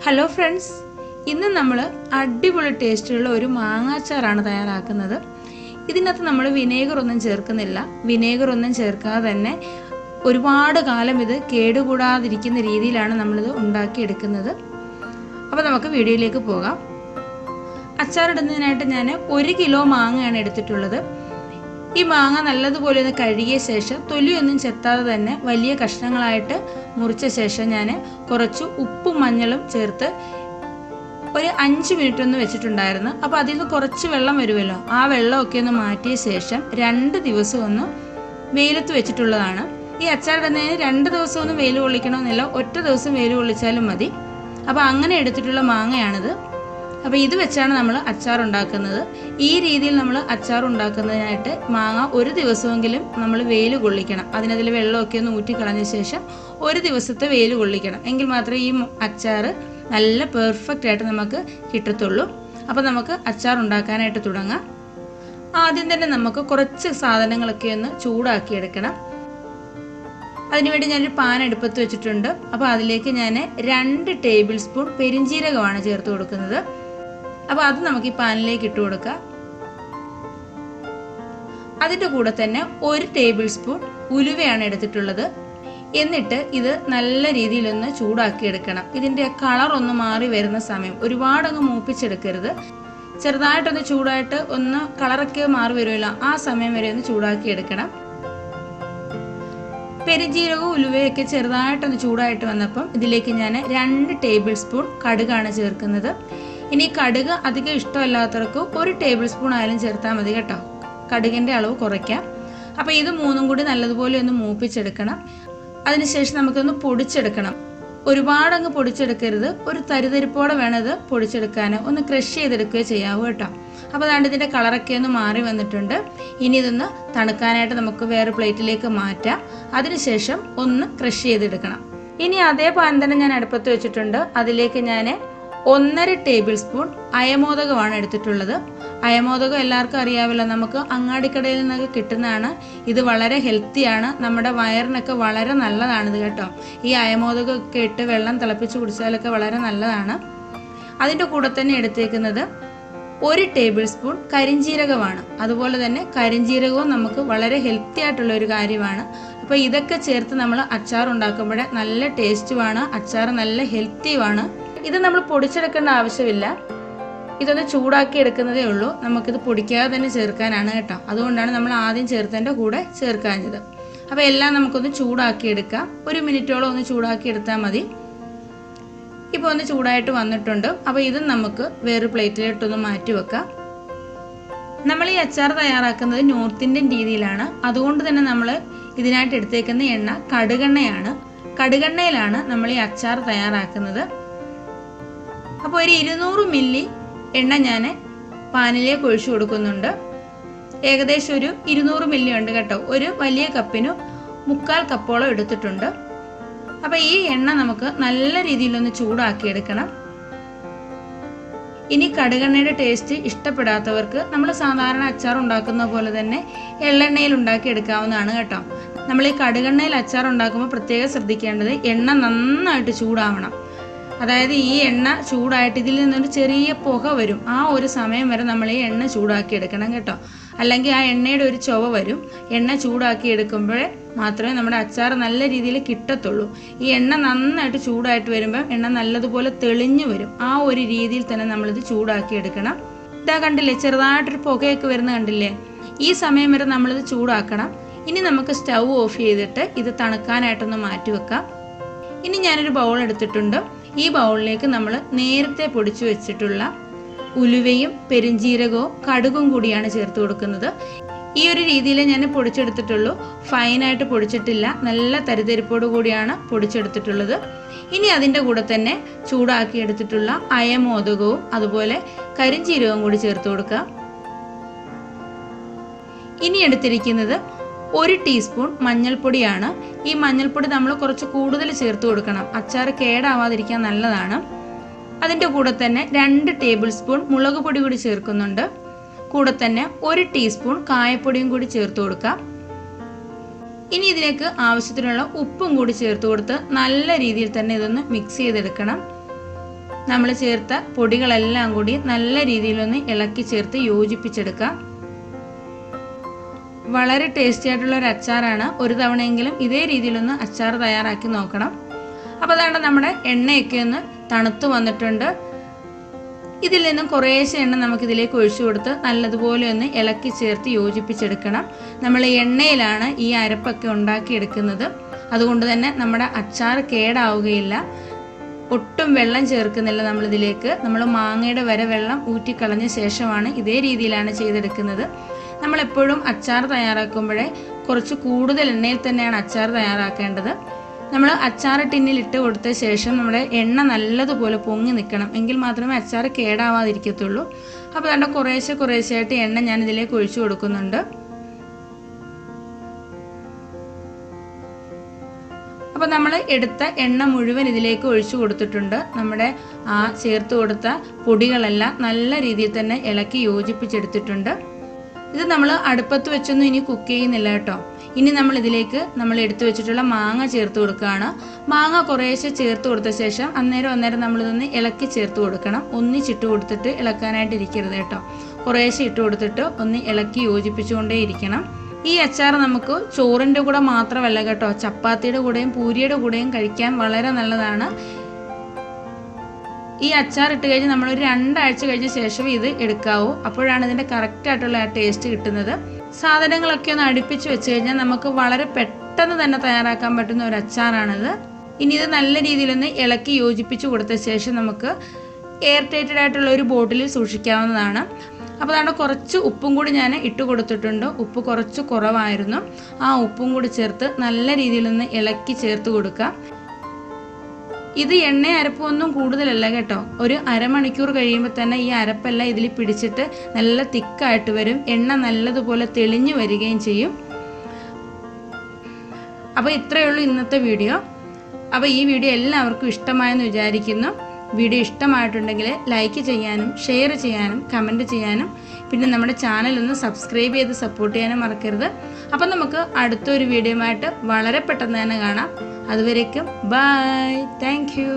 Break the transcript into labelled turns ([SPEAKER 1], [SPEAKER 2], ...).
[SPEAKER 1] Hello friends, ഇന്ന് നമ്മൾ അടിപൊളി ടേസ്റ്റുള്ള ഒരു മാങ്ങാച്ചാറാണ് തയ്യാറാക്കുന്നത്. ഇതിനകത്ത് നമ്മൾ വിനേഗർ ഒന്നും ചേർക്കുന്നില്ല. വിനേഗർ ഒന്നും ചേർക്കാതെ തന്നെ ഒരുപാട് കാലം ഇത് കേടുകൂടാതിരിക്കുന്ന രീതിയിലാണ് നമ്മളിത് ഉണ്ടാക്കിയെടുക്കുന്നത്. അപ്പോൾ നമുക്ക് വീഡിയോയിലേക്ക് പോകാം. അച്ചാറിടുന്നതിനായിട്ട് ഞാൻ 1 കിലോ മാങ്ങയാണ് എടുത്തിട്ടുള്ളത്. ഈ മാങ്ങ നല്ലതുപോലെ ഒന്ന് കഴുകിയ ശേഷം തൊലിയൊന്നും ചെത്താതെ തന്നെ വലിയ കഷ്ണങ്ങളായിട്ട് മുറിച്ച ശേഷം ഞാൻ കുറച്ച് ഉപ്പും മഞ്ഞളും ചേർത്ത് ഒരു 5 മിനിറ്റ് ഒന്ന് വെച്ചിട്ടുണ്ടായിരുന്നു. അപ്പോൾ അതിൽ നിന്ന് കുറച്ച് വെള്ളം വരുമല്ലോ, ആ വെള്ളമൊക്കെ ഒന്ന് മാറ്റിയ ശേഷം 2 ദിവസം ഒന്ന് വെയിലത്ത് വെച്ചിട്ടുള്ളതാണ്. ഈ അച്ചാറിടുന്നതിന് 2 ദിവസം ഒന്നും വെയിൽ കൊള്ളിക്കണമെന്നില്ല, ഒറ്റ ദിവസം വെയിൽ കൊള്ളിച്ചാലും മതി. അപ്പോൾ അങ്ങനെ എടുത്തിട്ടുള്ള മാങ്ങയാണിത്. അപ്പോൾ ഇത് വെച്ചാണ് നമ്മൾ അച്ചാർ ഉണ്ടാക്കുന്നത്. ഈ രീതിയിൽ നമ്മൾ അച്ചാർ ഉണ്ടാക്കുന്നതിനായിട്ട് മാങ്ങ 1 ദിവസമെങ്കിലും നമ്മൾ വെയിൽ കൊള്ളിക്കണം. അതിനതിൽ വെള്ളമൊക്കെ ഒന്ന് ഊറ്റിക്കളഞ്ഞ ശേഷം 1 ദിവസത്തെ വെയിൽ കൊള്ളിക്കണം. എങ്കിൽ മാത്രമേ ഈ അച്ചാർ നല്ല പെർഫെക്റ്റ് ആയിട്ട് നമുക്ക് കിട്ടത്തുള്ളൂ. അപ്പോൾ നമുക്ക് അച്ചാർ ഉണ്ടാക്കാനായിട്ട് തുടങ്ങാം. ആദ്യം തന്നെ നമുക്ക് കുറച്ച് സാധനങ്ങളൊക്കെ ഒന്ന് ചൂടാക്കിയെടുക്കണം. അതിനുവേണ്ടി ഞാനൊരു പാൻ അടുപ്പത്ത് വെച്ചിട്ടുണ്ട്. അപ്പോൾ അതിലേക്ക് ഞാൻ 2 ടേബിൾ സ്പൂൺ പെരിഞ്ജീരകമാണ് ചേർത്ത് കൊടുക്കുന്നത്. അപ്പോൾ അത് നമുക്ക് ഈ പാനിലേക്ക് ഇട്ട് കൊടുക്കാം. അതിൻ്റെ കൂടെ തന്നെ 1 ടേബിൾ സ്പൂൺ ഉലുവയാണ് എടുത്തിട്ടുള്ളത്. എന്നിട്ട് ഇത് നല്ല രീതിയിലൊന്ന് ചൂടാക്കിയെടുക്കണം. ഇതിൻ്റെ കളർ ഒന്ന് മാറി വരുന്ന സമയം, ഒരുപാടങ്ങ് മൂപ്പിച്ചെടുക്കരുത്. ചെറുതായിട്ടൊന്ന് ചൂടായിട്ട് ഒന്ന് കളറൊക്കെ മാറി വരുമല്ലോ, ആ സമയം വരെ ഒന്ന് ചൂടാക്കിയെടുക്കണം. പെരുംജീരകവും ഉലുവയൊക്കെ ചെറുതായിട്ടൊന്ന് ചൂടായിട്ട് വന്നപ്പം ഇതിലേക്ക് ഞാൻ 2 ടേബിൾ സ്പൂൺ കടുകാണ് ചേർക്കുന്നത്. ഇനി കടുക് അധികം ഇഷ്ടമല്ലാത്തവർക്ക് 1 ടേബിൾ സ്പൂൺ ആയാലും ചേർത്താൽ മതി കേട്ടോ. കടുകിൻ്റെ അളവ് കുറയ്ക്കാം. അപ്പോൾ ഇത് 3ഉം കൂടി നല്ലതുപോലെ ഒന്ന് മൂപ്പിച്ചെടുക്കണം. അതിനുശേഷം നമുക്കൊന്ന് പൊടിച്ചെടുക്കണം. ഒരുപാടങ്ങ് പൊടിച്ചെടുക്കരുത്, ഒരു തരിതരിപ്പോടെ വേണം ഇത് പൊടിച്ചെടുക്കാൻ. ഒന്ന് ക്രഷ് ചെയ്തെടുക്കുകയോ ചെയ്യാവൂ കേട്ടോ. അപ്പോൾ അതുകൊണ്ട് ഇതിൻ്റെ കളറൊക്കെ ഒന്ന് മാറി വന്നിട്ടുണ്ട്. ഇനി ഇതൊന്ന് തണുക്കാനായിട്ട് നമുക്ക് വേറെ പ്ലേറ്റിലേക്ക് മാറ്റാം. അതിനുശേഷം ഒന്ന് ക്രഷ് ചെയ്തെടുക്കണം. ഇനി അതേ പാൻ തന്നെ ഞാൻ അടുപ്പത്ത് വെച്ചിട്ടുണ്ട്. അതിലേക്ക് ഞാൻ 1.5 ടേബിൾ സ്പൂൺ അയമോദകമാണ് എടുത്തിട്ടുള്ളത്. അയമോദകം എല്ലാവർക്കും അറിയാമല്ലോ, നമുക്ക് അങ്ങാടിക്കടയിൽ നിന്നൊക്കെ കിട്ടുന്നതാണ്. ഇത് വളരെ ഹെൽത്തിയാണ്, നമ്മുടെ വയറിനൊക്കെ വളരെ നല്ലതാണിത് കേട്ടോ. ഈ അയമോദകമൊക്കെ ഇട്ട് വെള്ളം തിളപ്പിച്ച് കുടിച്ചാലൊക്കെ വളരെ നല്ലതാണ്. അതിൻ്റെ കൂടെ തന്നെ എടുത്തേക്കുന്നത് 1 ടേബിൾ സ്പൂൺ കരിഞ്ജീരകമാണ്. അതുപോലെ തന്നെ കരിഞ്ജീരകവും നമുക്ക് വളരെ ഹെൽത്തി ആയിട്ടുള്ള ഒരു കാര്യമാണ്. അപ്പോൾ ഇതൊക്കെ ചേർത്ത് നമ്മൾ അച്ചാർ ഉണ്ടാക്കുമ്പോൾ നല്ല ടേസ്റ്റുമാണ്, അച്ചാർ നല്ല ഹെൽത്തിയുമാണ്. ഇത് നമ്മൾ പൊടിച്ചെടുക്കേണ്ട ആവശ്യമില്ല, ഇതൊന്ന് ചൂടാക്കി എടുക്കുന്നതേ ഉള്ളൂ. നമുക്കിത് പൊടിക്കാതെ തന്നെ ചേർക്കാനാണ് കേട്ടോ. അതുകൊണ്ടാണ് നമ്മൾ ആദ്യം ചേർത്തതിൻ്റെ കൂടെ ചേർക്കാഞ്ഞത്. അപ്പോൾ എല്ലാം നമുക്കൊന്ന് ചൂടാക്കി എടുക്കാം. 1 മിനിറ്റോളം ഒന്ന് ചൂടാക്കി എടുത്താൽ മതി. ഇപ്പോൾ ഒന്ന് ചൂടായിട്ട് വന്നിട്ടുണ്ട്. അപ്പോൾ ഇത് നമുക്ക് വേറെ പ്ലേറ്റിലോട്ടൊന്ന് മാറ്റി വെക്കാം. നമ്മൾ ഈ അച്ചാർ തയ്യാറാക്കുന്നത് നോർത്ത് ഇന്ത്യൻ രീതിയിലാണ്. അതുകൊണ്ട് തന്നെ നമ്മൾ ഇതിനായിട്ട് എടുത്തേക്കുന്ന എണ്ണ കടുകെണ്ണയാണ്. കടുകെണ്ണയിലാണ് നമ്മൾ ഈ അച്ചാർ തയ്യാറാക്കുന്നത്. അപ്പോൾ ഒരു 200 മില്ലി എണ്ണ ഞാൻ പാനിലേക്ക് ഒഴിച്ചു കൊടുക്കുന്നുണ്ട്. ഏകദേശം ഒരു 200 മില്ലി ഉണ്ട് കേട്ടോ. ഒരു വലിയ കപ്പിന് 3/4 കപ്പോളം എടുത്തിട്ടുണ്ട്. അപ്പോൾ ഈ എണ്ണ നമുക്ക് നല്ല രീതിയിലൊന്ന് ചൂടാക്കിയെടുക്കണം. ഇനി കടുകെണ്ണയുടെ ടേസ്റ്റ് ഇഷ്ടപ്പെടാത്തവർക്ക് നമ്മൾ സാധാരണ അച്ചാർ ഉണ്ടാക്കുന്ന പോലെ തന്നെ എള്ളെണ്ണയിൽ ഉണ്ടാക്കിയെടുക്കാവുന്നതാണ് കേട്ടോ. നമ്മൾ ഈ കടുകെണ്ണയിൽ അച്ചാർ ഉണ്ടാക്കുമ്പോൾ പ്രത്യേകം ശ്രദ്ധിക്കേണ്ടത് എണ്ണ നന്നായിട്ട് ചൂടാവണം. അതായത് ഈ എണ്ണ ചൂടായിട്ട് ഇതിൽ നിന്നൊരു ചെറിയ പുക വരും. ആ ഒരു സമയം വരെ നമ്മൾ ഈ എണ്ണ ചൂടാക്കി എടുക്കണം കേട്ടോ. അല്ലെങ്കിൽ ആ എണ്ണയുടെ ഒരു ചുവ വരും. എണ്ണ ചൂടാക്കി എടുക്കുമ്പോഴേ മാത്രമേ നമ്മുടെ അച്ചാർ നല്ല രീതിയിൽ കിട്ടത്തുള്ളൂ. ഈ എണ്ണ നന്നായിട്ട് ചൂടായിട്ട് വരുമ്പോൾ എണ്ണ നല്ലതുപോലെ തെളിഞ്ഞു വരും. ആ ഒരു രീതിയിൽ തന്നെ നമ്മളിത് ചൂടാക്കി എടുക്കണം. ഇതാ കണ്ടില്ലേ, ചെറുതായിട്ടൊരു പുകയൊക്കെ വരുന്ന കണ്ടില്ലേ? ഈ സമയം വരെ നമ്മളിത് ചൂടാക്കണം. ഇനി നമുക്ക് സ്റ്റൗ ഓഫ് ചെയ്തിട്ട് ഇത് തണുക്കാനായിട്ടൊന്ന് മാറ്റി വെക്കാം. ഇനി ഞാനൊരു ബൗൾ എടുത്തിട്ടുണ്ട്. ഈ ബൗളിലേക്ക് നമ്മൾ നേരത്തെ പൊടിച്ചു വെച്ചിട്ടുള്ള ഉലുവയും പെരുംജീരകവും കടുകും കൂടിയാണ് ചേർത്ത് കൊടുക്കുന്നത്. ഈ ഒരു രീതിയിൽ ഞാൻ പൊടിച്ചെടുത്തിട്ടുള്ളൂ, ഫൈനായിട്ട് പൊടിച്ചിട്ടില്ല. നല്ല തരിതരിപ്പോട് കൂടിയാണ് പൊടിച്ചെടുത്തിട്ടുള്ളത്. ഇനി അതിൻ്റെ കൂടെ തന്നെ ചൂടാക്കി എടുത്തിട്ടുള്ള അയമോദകവും അതുപോലെ കരിഞ്ജീരകവും കൂടി ചേർത്ത് കൊടുക്കുക. ഇനി എടുത്തിരിക്കുന്നത് 1 ടീസ്പൂൺ മഞ്ഞൾപ്പൊടിയാണ്. ഈ മഞ്ഞൾപ്പൊടി നമ്മൾ കുറച്ച് കൂടുതൽ ചേർത്ത് കൊടുക്കണം, അച്ചാർ കേടാവാതിരിക്കാൻ നല്ലതാണ്. അതിൻ്റെ കൂടെ തന്നെ 2 ടേബിൾ സ്പൂൺ മുളക് പൊടി കൂടി ചേർക്കുന്നുണ്ട്. കൂടെ തന്നെ 1 ടീസ്പൂൺ കായപ്പൊടിയും കൂടി ചേർത്ത് കൊടുക്കാം. ഇനി ഇതിലേക്ക് ആവശ്യത്തിനുള്ള ഉപ്പും കൂടി ചേർത്ത് കൊടുത്ത് നല്ല രീതിയിൽ തന്നെ ഇതൊന്ന് മിക്സ് ചെയ്തെടുക്കണം. നമ്മൾ ചേർത്ത പൊടികളെല്ലാം കൂടി നല്ല രീതിയിലൊന്ന് ഇളക്കി ചേർത്ത് യോജിപ്പിച്ചെടുക്കാം. വളരെ ടേസ്റ്റി ആയിട്ടുള്ള ഒരു അച്ചാറാണ്. ഒരു തവണയെങ്കിലും ഇതേ രീതിയിലൊന്ന് അച്ചാർ തയ്യാറാക്കി നോക്കണം. അപ്പോൾ അതാണ് നമ്മുടെ എണ്ണയൊക്കെ ഒന്ന് തണുത്ത് വന്നിട്ടുണ്ട്. ഇതിൽ നിന്നും കുറേശ്ശെ എണ്ണ നമുക്കിതിലേക്ക് ഒഴിച്ചു കൊടുത്ത് നല്ലതുപോലെ ഒന്ന് ഇളക്കി ചേർത്ത് യോജിപ്പിച്ചെടുക്കണം. നമ്മൾ എണ്ണയിലാണ് ഈ അരപ്പൊക്കെ ഉണ്ടാക്കിയെടുക്കുന്നത്. അതുകൊണ്ട് തന്നെ നമ്മുടെ അച്ചാർ കേടാവുകയില്ല. ഒട്ടും വെള്ളം ചേർക്കുന്നില്ല നമ്മളിതിലേക്ക്. നമ്മൾ മാങ്ങയുടെ വരെ വെള്ളം ഊറ്റിക്കളഞ്ഞ ശേഷമാണ് ഇതേ രീതിയിലാണ് ചെയ്തെടുക്കുന്നത്. നമ്മളെപ്പോഴും അച്ചാർ തയ്യാറാക്കുമ്പോഴേ കുറച്ച് കൂടുതൽ എണ്ണയിൽ തന്നെയാണ് അച്ചാർ തയ്യാറാക്കേണ്ടത്. നമ്മൾ അച്ചാർ ടിന്നിൽ ഇട്ട് കൊടുത്ത ശേഷം നമ്മുടെ എണ്ണ നല്ലതുപോലെ പൊങ്ങി നിൽക്കണം. എങ്കിൽ മാത്രമേ അച്ചാർ കേടാവാതിരിക്കത്തുള്ളൂ. അപ്പോൾ അതുകൊണ്ട് കുറേശ്ശെയായിട്ട് എണ്ണ ഞാൻ ഇതിലേക്ക് ഒഴിച്ചു കൊടുക്കുന്നുണ്ട്. അപ്പോൾ നമ്മൾ എടുത്ത എണ്ണ മുഴുവൻ ഇതിലേക്ക് ഒഴിച്ചു കൊടുത്തിട്ടുണ്ട്. നമ്മുടെ ആ ചേർത്ത് കൊടുത്ത പൊടികളെല്ലാം നല്ല രീതിയിൽ തന്നെ ഇളക്കി യോജിപ്പിച്ചെടുത്തിട്ടുണ്ട്. ഇത് നമ്മൾ അടുപ്പത്ത് വെച്ചൊന്നും ഇനി കുക്ക് ചെയ്യുന്നില്ല കേട്ടോ. ഇനി നമ്മൾ ഇതിലേക്ക് നമ്മൾ എടുത്തു വെച്ചിട്ടുള്ള മാങ്ങ ചേർത്ത് കൊടുക്കുകയാണ്. മാങ്ങ കുറേശ്ശെ ചേർത്ത് കൊടുത്ത ശേഷം അന്നേരം നമ്മളിതൊന്ന് ഇളക്കി ചേർത്ത് കൊടുക്കണം. ഒന്നിച്ചിട്ട് കൊടുത്തിട്ട് ഇളക്കാനായിട്ട് ഇരിക്കരുത് കേട്ടോ. കുറേശ്ശെ ഇട്ട് കൊടുത്തിട്ട് ഒന്ന് ഇളക്കി യോജിപ്പിച്ചുകൊണ്ടേ ഇരിക്കണം. ഈ അച്ചാർ നമുക്ക് ചോറിൻ്റെ കൂടെ മാത്രമല്ല കേട്ടോ, ചപ്പാത്തിയുടെ കൂടെയും പൂരിയുടെ കൂടെയും കഴിക്കാൻ വളരെ നല്ലതാണ്. ഈ അച്ചാർ ഇട്ട് കഴിഞ്ഞ് നമ്മളൊരു 2 ആഴ്ച കഴിഞ്ഞ ശേഷം ഇത് എടുക്കാവൂ. അപ്പോഴാണ് ഇതിൻ്റെ കറക്റ്റായിട്ടുള്ള ആ ടേസ്റ്റ് കിട്ടുന്നത്. സാധനങ്ങളൊക്കെ ഒന്ന് അടുപ്പിച്ച് വെച്ച് കഴിഞ്ഞാൽ നമുക്ക് വളരെ പെട്ടെന്ന് തന്നെ തയ്യാറാക്കാൻ പറ്റുന്ന ഒരു അച്ചാറാണിത്. ഇനി ഇത് നല്ല രീതിയിലൊന്ന് ഇളക്കി യോജിപ്പിച്ച് കൊടുത്ത ശേഷം നമുക്ക് എയർ ടൈറ്റഡ് ആയിട്ടുള്ള ഒരു ബോട്ടിലിൽ സൂക്ഷിക്കാവുന്നതാണ്. അപ്പോൾ അതാണ് കുറച്ച് ഉപ്പും കൂടി ഞാൻ ഇട്ട് കൊടുത്തിട്ടുണ്ട്. ഉപ്പ് കുറച്ച് കുറവായിരുന്നു. ആ ഉപ്പും കൂടി ചേർത്ത് നല്ല രീതിയിലൊന്ന് ഇളക്കി ചേർത്ത് കൊടുക്കുക. ഇത് എണ്ണ അരപ്പൊന്നും കൂടുതലല്ല കേട്ടോ. ഒരു അരമണിക്കൂർ കഴിയുമ്പോൾ തന്നെ ഈ അരപ്പെല്ലാം ഇതിൽ പിടിച്ചിട്ട് നല്ല തിക്കായിട്ട് വരും. എണ്ണ നല്ലതുപോലെ തെളിഞ്ഞു വരികയും ചെയ്യും. അപ്പോൾ ഇത്രയേ ഉള്ളൂ ഇന്നത്തെ വീഡിയോ. അപ്പോൾ ഈ വീഡിയോ എല്ലാവർക്കും ഇഷ്ടമായെന്ന് വിചാരിക്കുന്നു. വീഡിയോ ഇഷ്ടമായിട്ടുണ്ടെങ്കിൽ ലൈക്ക് ചെയ്യാനും ഷെയർ ചെയ്യാനും കമൻറ്റ് ചെയ്യാനും പിന്നെ നമ്മുടെ ചാനലൊന്ന് സബ്സ്ക്രൈബ് ചെയ്ത് സപ്പോർട്ട് ചെയ്യാനും മറക്കരുത്. അപ്പം നമുക്ക് അടുത്തൊരു വീഡിയോയുമായിട്ട് വളരെ പെട്ടെന്ന് തന്നെ കാണാം. അതുവരേക്കും ബൈ. Thank you.